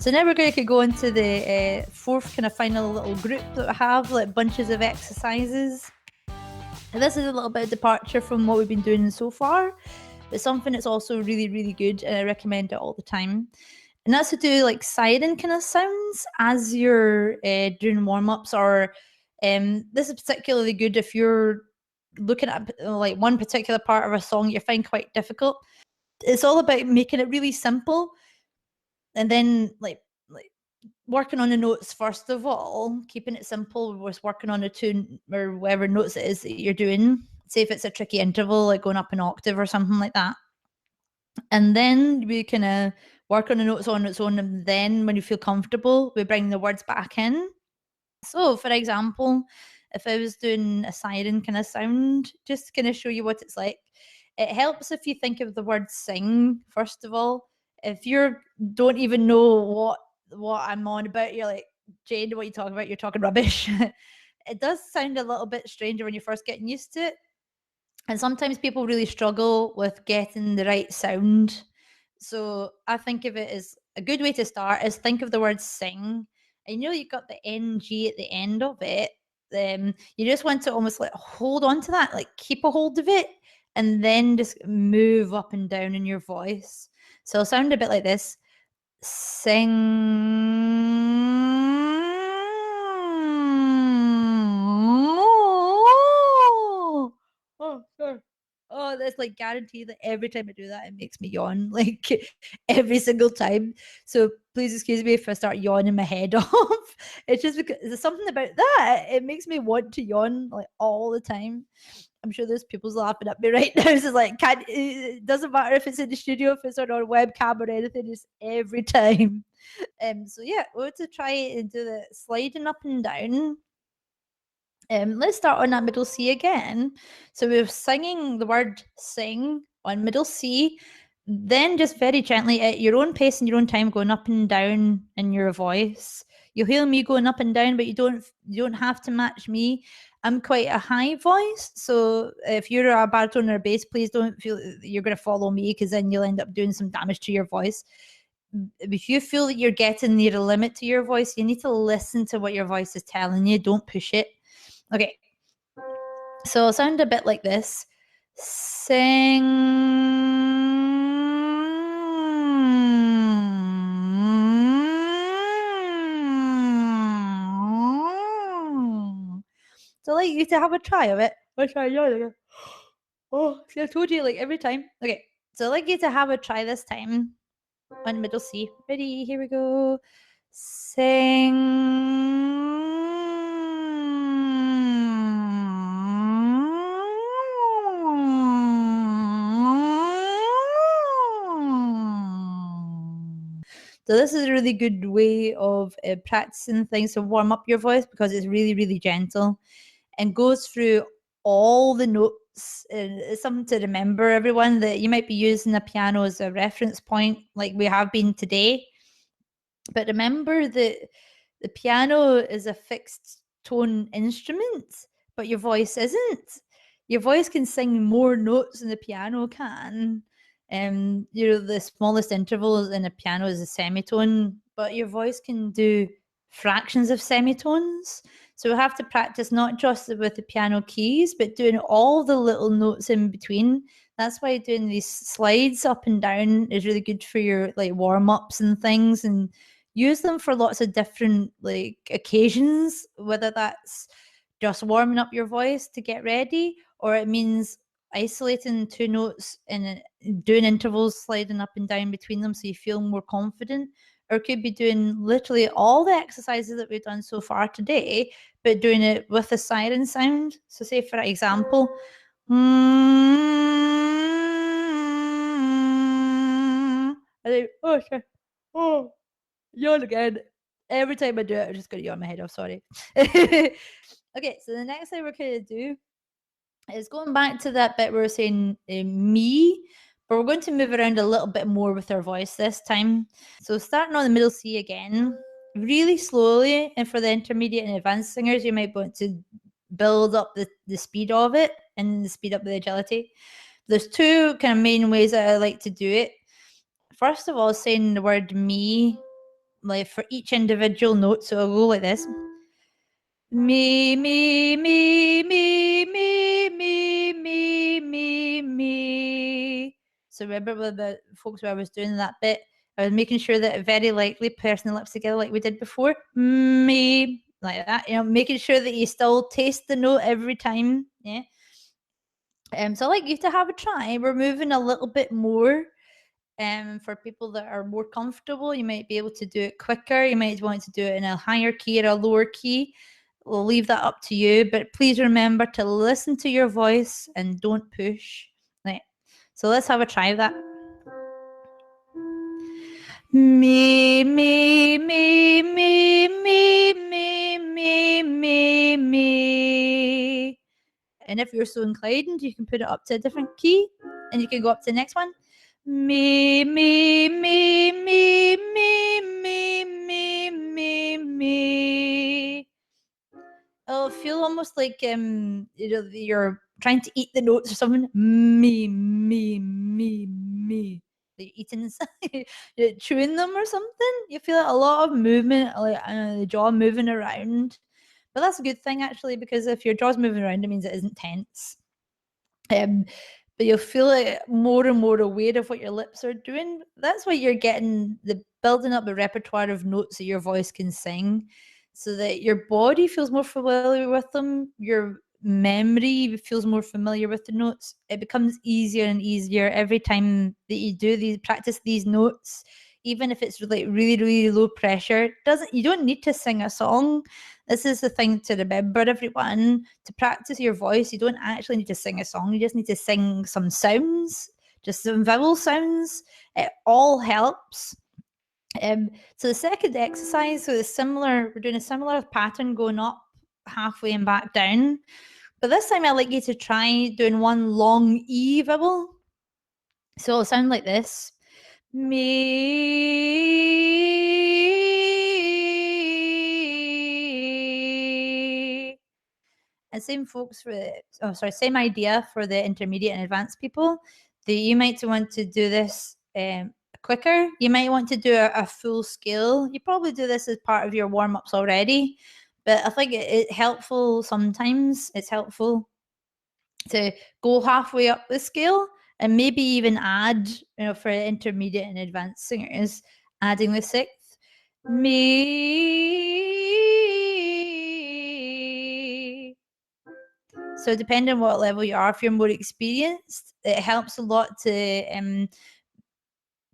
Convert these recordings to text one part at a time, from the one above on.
So now we're going to go into the fourth kind of final little group that we have, like bunches of exercises. And this is a little bit of departure from what we've been doing so far, but something that's also really, really good, and I recommend it all the time. And that's to do like siren kind of sounds as you're doing warm-ups, or this is particularly good if you're looking at like one particular part of a song you find quite difficult. It's all about making it really simple, and then like working on the notes first of all, keeping it simple was working on a tune or whatever notes it is that you're doing. Say if it's a tricky interval, like going up an octave or something like that. And then we kind of work on the notes on its own, and then when you feel comfortable, we bring the words back in. So for example, if I was doing a siren kind of sound, just to kind of show you what it's like, it helps if you think of the word sing, first of all. If you don't even know what I'm on about, you're like, Jane, what are you talking about? You're talking rubbish. It does sound a little bit stranger when you're first getting used to it. And sometimes people really struggle with getting the right sound. So I think of it as a good way to start is think of the word sing. I know you've got the ng at the end of it. You just want to almost like hold on to that, like keep a hold of it, and then just move up and down in your voice. So it'll sound a bit like this. Sing. Oh, sure. Oh, that's like guaranteed that every time I do that, it makes me yawn, like every single time. So please excuse me if I start yawning my head off. It's just because there's something about that. It makes me want to yawn like all the time. I'm sure there's people's laughing at me right now. It's like, it doesn't matter if it's in the studio, if it's on a webcam or anything, it's every time. So yeah, we're to try and do the sliding up and down. Let's start on that middle C again. So we're singing the word sing on middle C, then just very gently at your own pace and your own time going up and down in your voice. You'll hear me going up and down, but you don't have to match me. I'm quite a high voice, so if you're a baritone or a bass, please don't feel you're going to follow me, because then you'll end up doing some damage to your voice. If you feel that you're getting near a limit to your voice, you need to listen to what your voice is telling you. Don't push it. Okay, so it'll sound a bit like this. Sing. So I'd like you to have a try of it. I'll try again. Oh, see, I told you like every time. Okay, so I'd like you to have a try this time on middle C. Ready? Here we go. Sing. So this is a really good way of practicing things to warm up your voice, because it's really, really gentle and goes through all the notes. It's something to remember, everyone, that you might be using a piano as a reference point like we have been today. But remember that the piano is a fixed tone instrument, but your voice isn't. Your voice can sing more notes than the piano can. The smallest intervals in a piano is a semitone, but your voice can do fractions of semitones. So we have to practice not just with the piano keys, but doing all the little notes in between. That's why doing these slides up and down is really good for your like warm-ups and things, and use them for lots of different like occasions, whether that's just warming up your voice to get ready, or it means isolating two notes and doing intervals sliding up and down between them so you feel more confident. Or could be doing literally all the exercises that we've done so far today, but doing it with a siren sound. So say for example, oh sure, oh, yawn again. Every time I do it, I'm just going to yawn my head off. Sorry. Okay, so the next thing we're going to do is going back to that bit where we're saying me, but we're going to move around a little bit more with our voice this time. So starting on the middle C again, really slowly, and for the intermediate and advanced singers, you might want to build up the speed of it and speed up the agility. There's two kind of main ways that I like to do it. First of all, saying the word me like for each individual note. So I'll go like this. Me, me, me, me, me, me, me, me, me. So remember with the folks where I was doing that bit, I was making sure that it very likely pursing the lips together like we did before. Me, like that, making sure that you still taste the note every time. Yeah. So I'd like you to have a try. We're moving a little bit more. For people that are more comfortable, you might be able to do it quicker. You might want to do it in a higher key or a lower key. We'll leave that up to you, but please remember to listen to your voice and don't push. Right. So let's have a try of that. Me, me, me, me, me, me, me, me, me. And if you're so inclined, you can put it up to a different key and you can go up to the next one. Me, me, me, me, me, me, me, me, me. It'll feel almost like you're trying to eat the notes or something. Me, me, me, me. You're eating, you're chewing them or something. You feel a lot of movement, like the jaw moving around. But that's a good thing actually, because if your jaw's moving around, it means it isn't tense. But you'll feel like more and more aware of what your lips are doing. That's why you're getting the building up the repertoire of notes that your voice can sing, so that your body feels more familiar with them. Your memory feels more familiar with the notes. It becomes easier and easier every time that you do these practice these notes. Even if it's like really, really low pressure, you don't need to sing a song. This is the thing to remember, everyone. To practice your voice, you don't actually need to sing a song. You just need to sing some sounds, just some vowel sounds. It all helps. So the second exercise, we're doing a similar pattern going up halfway and back down. But this time I'd like you to try doing one long E vowel. So it'll sound like this. Me. And same folks same idea for the intermediate and advanced people. You might want to do this quicker. You might want to do a full scale. You probably do this as part of your warm-ups already, but I think it's helpful sometimes. It's helpful to go halfway up the scale and maybe even add, for intermediate and advanced singers, adding the sixth. Me. So depending on what level you are, if you're more experienced, it helps a lot to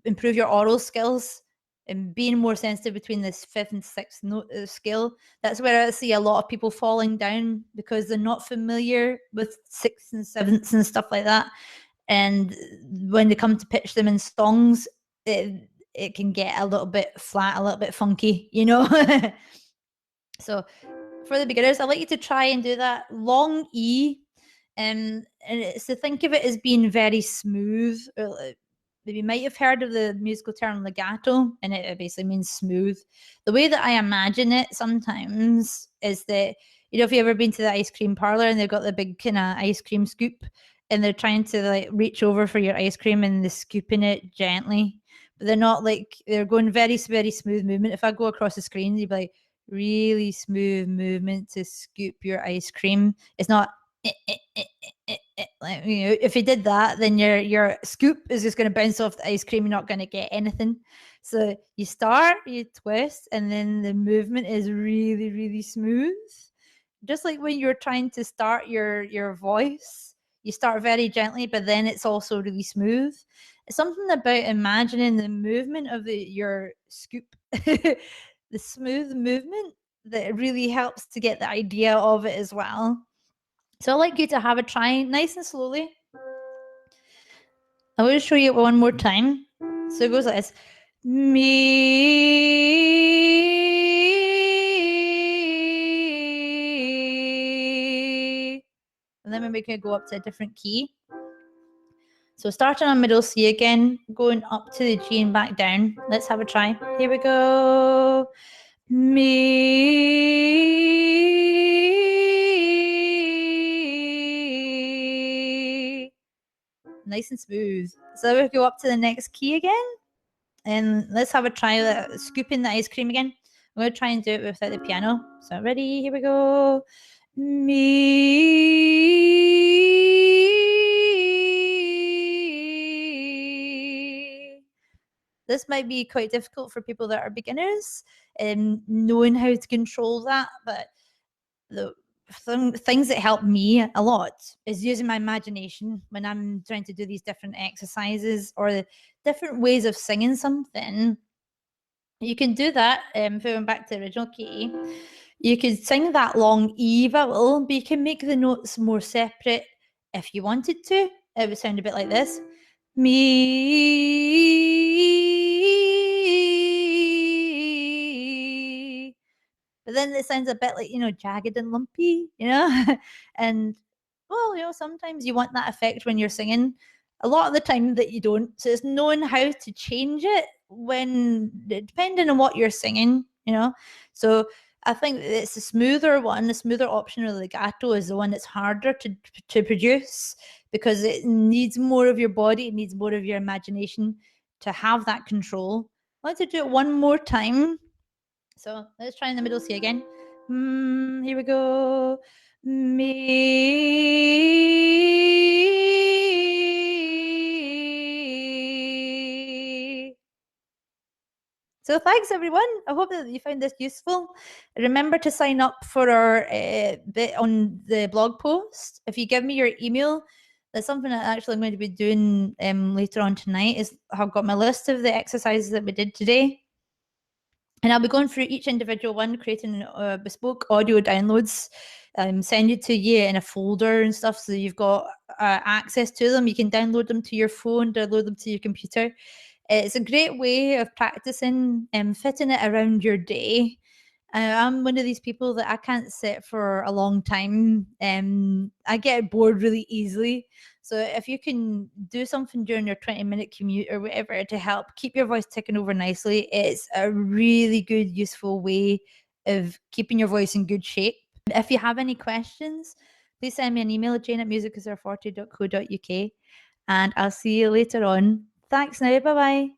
improve your oral skills and being more sensitive between this fifth and sixth note scale. That's where I see a lot of people falling down because they're not familiar with sixths and sevenths and stuff like that. And when they come to pitch them in songs, it can get a little bit flat, a little bit funky, So for the beginners, I'd like you to try and do that long E. And it's to think of it as being very smooth. You might have heard of the musical term legato, and it basically means smooth. The way that I imagine it sometimes is that, if you've ever been to the ice cream parlor and they've got the big kind of ice cream scoop and they're trying to like reach over for your ice cream and they're scooping it gently, but they're not they're going very, very smooth movement. If I go across the screen, you'd be like, really smooth movement to scoop your ice cream. It's not if you did that, then your scoop is just going to bounce off the ice cream. You're not going to get anything. So you start, you twist, and then the movement is really, really smooth. Just like when you're trying to start your voice, you start very gently, but then it's also really smooth. It's something about imagining the movement of your scoop, the smooth movement, that really helps to get the idea of it as well. So I'd like you to have a try nice and slowly. I will show you it one more time. So it goes like this. Me. And then we can go up to a different key. So starting on middle C again, going up to the G and back down. Let's have a try. Here we go. Me. Nice and smooth. So we go up to the next key again. And let's have a try of scooping the ice cream again. I'm going to try and do it without the piano. So ready? Here we go. Me. This might be quite difficult for people that are beginners and knowing how to control that. But the things that help me a lot is using my imagination when I'm trying to do these different exercises or the different ways of singing something. You can do that if we went back to the original key. You could sing that long E vowel, but you can make the notes more separate if you wanted to. It would sound a bit like this. Me. But then it sounds a bit like, jagged and lumpy, and well, sometimes you want that effect when you're singing. A lot of the time that you don't. So it's knowing how to change it when, depending on what you're singing. So I think it's a smoother one. The smoother option of the legato is the one that's harder to produce because it needs more of your body. It needs more of your imagination to have that control. I want to do it one more time. So let's try in the middle C again. Here we go. Me. So thanks everyone. I hope that you found this useful. Remember to sign up for our bit on the blog post. If you give me your email, that's something that actually I'm going to be doing later on tonight. I've got my list of the exercises that we did today. And I'll be going through each individual one, creating bespoke audio downloads, send it to you in a folder and stuff so you've got access to them. You can download them to your phone, download them to your computer. It's a great way of practicing and fitting it around your day. I'm one of these people that I can't sit for a long time. I get bored really easily. So if you can do something during your 20-minute commute or whatever to help keep your voice ticking over nicely, it's a really good, useful way of keeping your voice in good shape. If you have any questions, please send me an email at jane@musicasr40.co.uk and I'll see you later on. Thanks now. Bye-bye.